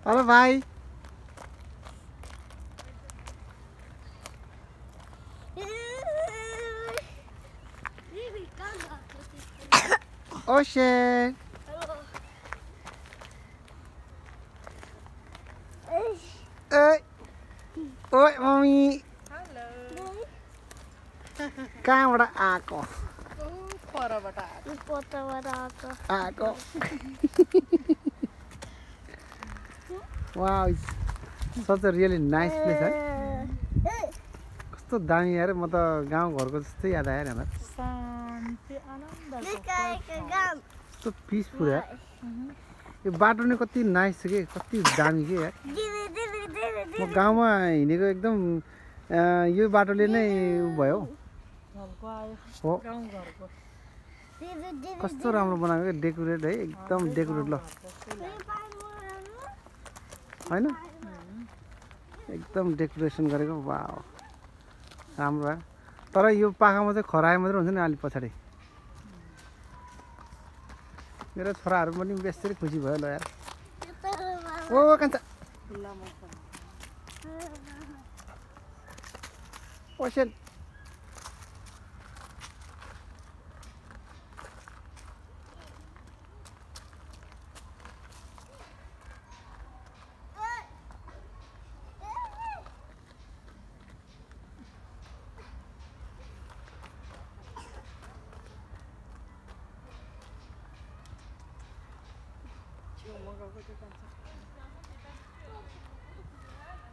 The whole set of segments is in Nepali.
हेलो भाइ ओशन ओइ ओइ मम्मी कहाँबाट आएको आएको wow such a really nice place है कस्तो दामी यार म त गाउँघरको जस्तै याद आयो नि कस्तो पिसफुल यार यो बाटो नै कति नाइस छ कि कति दामी के यार म गाउँमा हिँडेको एकदम यो बाटोले नै भयो हो कस्तो राम्रो बनाएको डेकोरेट है एकदम डेकोरेट ल हैन एकदम डेकोरेसन गरेको वाउ राम्रो है तर यो पाखामा चाहिँ खरायो मात्रै हुन्छ नि अलि पछाडि मेरो छोराहरू पनि बेसरी खुसी भयो ल यार ओ कान्छा ओशन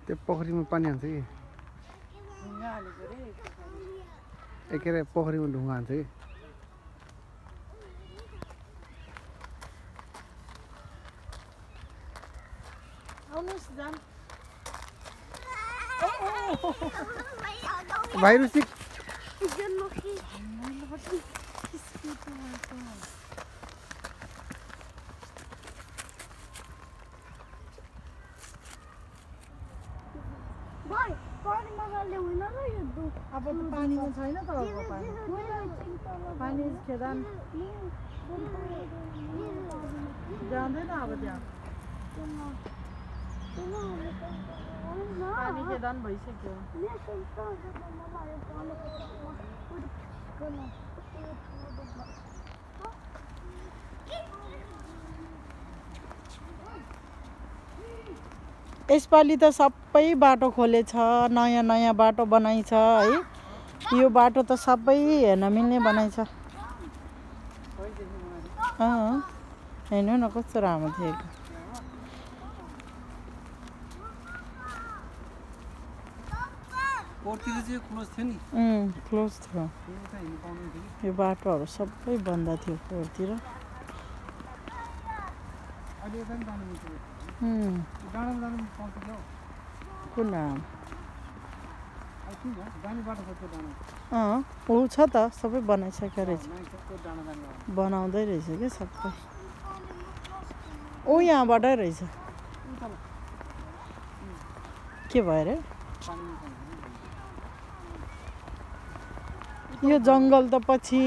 त्यो पोखरीमा पानी हाल्छ कि के अरे पोखरीमा ढुङ्गा हाल्छ कि भाइ रुसी अब त पानीमा छैन त अब पानी खेदान जाँदैन अब त्यहाँ पानी खेदान भइसक्यो यसपालि त सबै बाटो खोलेछ नयाँ नयाँ बाटो बनाइछ है यो बाटो त सबै हेर्न मिल्ने बनाइछ हेर्नु न कस्तो राम्रो थियो क्लोज थियो यो बाटोहरू सबै बन्द थियो फोहोरतिर कुन ऊ छ त सबै बनाइसकेको रहेछ बनाउँदै रहेछ क्या सबै ऊ यहाँबाटै रहेछ के भयो अरे यो जङ्गल त पछि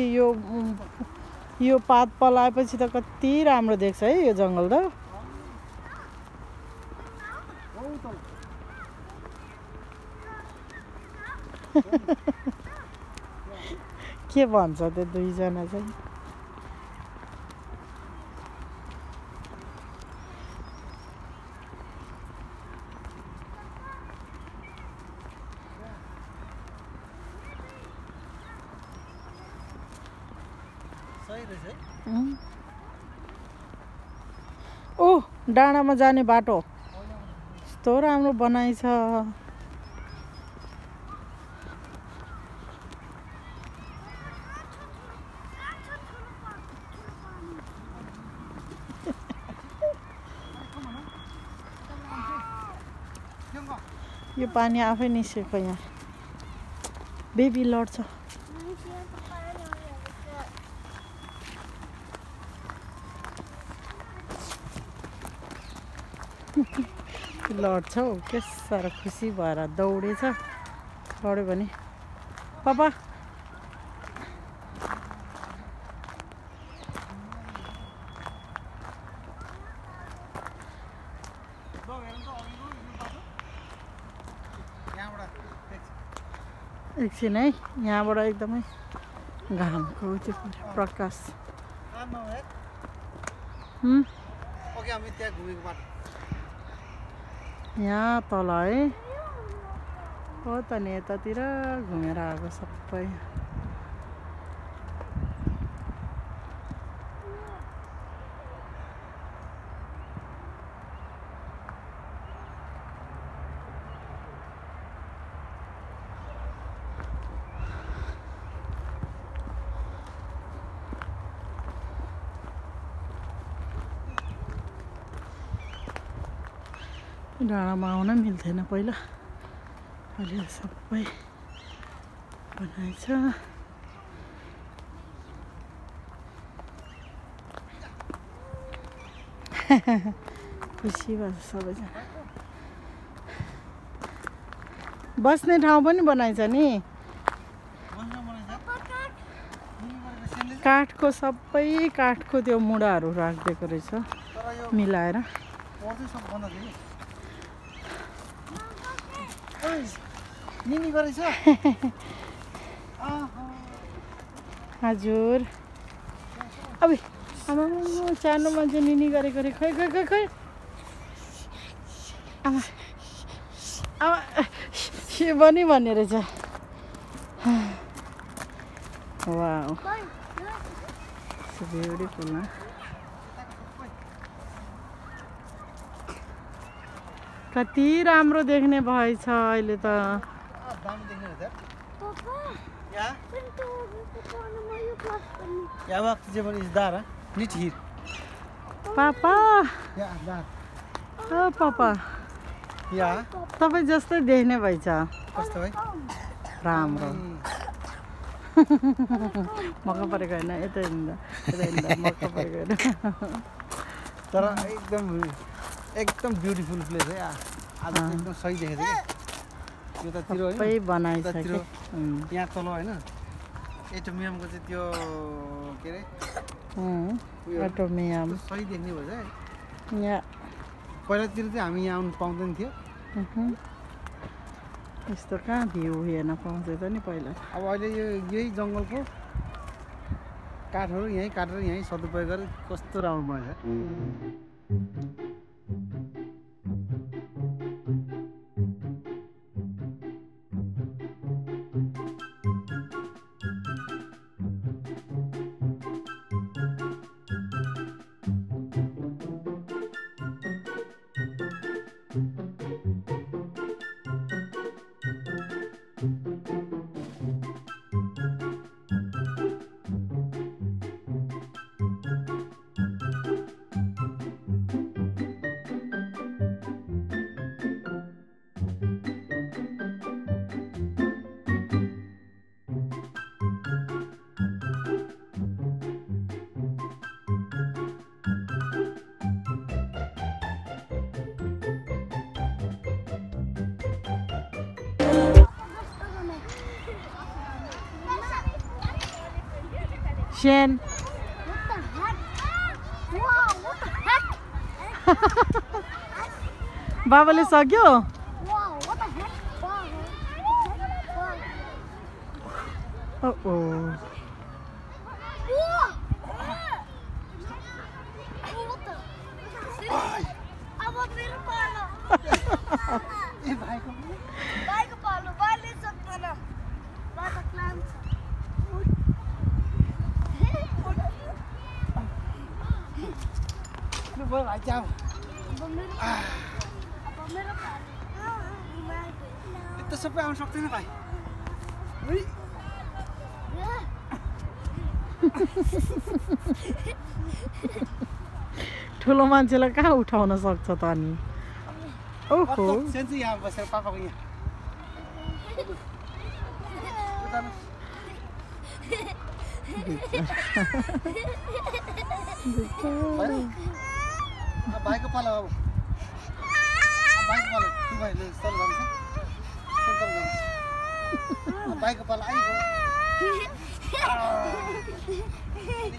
यो पात पलाएपछि त कति राम्रो देख्छ है यो जङ्गल त के भन्छ त्यो दुईजना चाहिँ ओ डाँडामा जाने बाटो यस्तो राम्रो बनाइछ यो पानी आफै निस्केको यहाँ बेबी लड्छ लड्छ हौ के साह्रो खुसी भएर दौडेछ लड्यो भने पापा एकछिन है यहाँबाट एकदमै घामको त्यो प्रकाश ओके हामी त्यहाँ घुमेको बाटो यहाँ तल है हो त नि यतातिर घुमेर आएको सबै डाँडामा आउन मिल्थेन पहिला अहिले सबै बनाएछ खुसी भएछ सबैजना बस्ने ठाउँ पनि बनाएछ नि काठको सबै काठको त्यो मुढाहरू राखिदिएको रहेछ मिलाएर निनी गरेछ हजुर अब आमा सानो मान्छे निनी गरेको रे खै खै खै खै आमा आमा पनि भन्ने रहेछ वाउ सो ब्युटिफुल न कति राम्रो देख्ने भएछ अहिले त या वक्त जे बनी दार नीट हिर पापा या दार ओ पापा या तपाईँ जस्तै देख्ने भएछ कस्तो भाइ राम्रो मक्का परेको होइन यता हिँड्दा मक्का परेको होइन तर एकदम ब्युटिफुल प्लेस है आज एकदम सही देखेको छ कि यतातिर सबै बनाइसक्यो यहाँ तल होइन एटोमियमको चाहिँ त्यो के अरे एटोमियम सही देख्ने भएछ है यहाँ पहिलातिर चाहिँ हामी यहाँ आउनु पाउँदैन थियो यस्तो कहाँ भ्यू हेर्न पाउँछ त नि पहिला अब अहिले यही जङ्गलको काठहरू यहीँ काटेर यहीँ सदुपयोग गरेर कस्तो राम्रो बनाएछ Shen. What the heck? Wow, what the heck? बाबाले सक्यो Wow, what the heck? Wow. Oh What the? अब मेरो पालो ए भाइको भाइको पालो भाइले सक्दैन बाटो क्लाम छ लु भयो भाइ जाऊ अब मेरो पालो यस्तो सबै आउनु सक्दैन भाइ ठुलो मान्छेलाई कहाँ उठाउन सक्छ त अनि ओहो सेन्सी यहाँ बसेर पापाको यहाँ भाइको पालो अब भाइको पालो तु भाइले चल गर्छ भाइको पालो आइगयो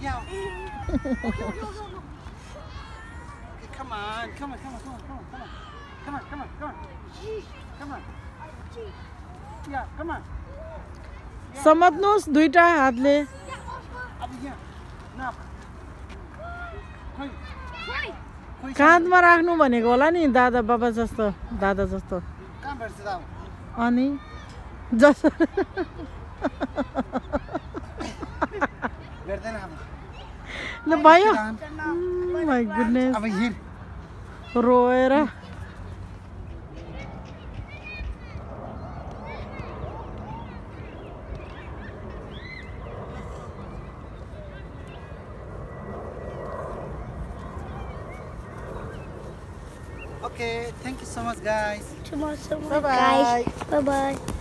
यहाँ Come on, come on, come on, come on, come on, come on, come on, come on, come on, come on. Yeah, come on. समात्नुहोस् दुईटा हातले। अब यहाँ न खोइ खोइ काँधमा राख्नु भनेको होला नि दादा बाबा जस्तो दादा जस्तो। कहाँ भेट्छ त अब अनि जस्तो भेट्दैन अब ल भयो। माई गुडनेस अब हिँड रोएर Okay, thank you so much guys. Tomorrow, Bye-bye. guys. Bye bye.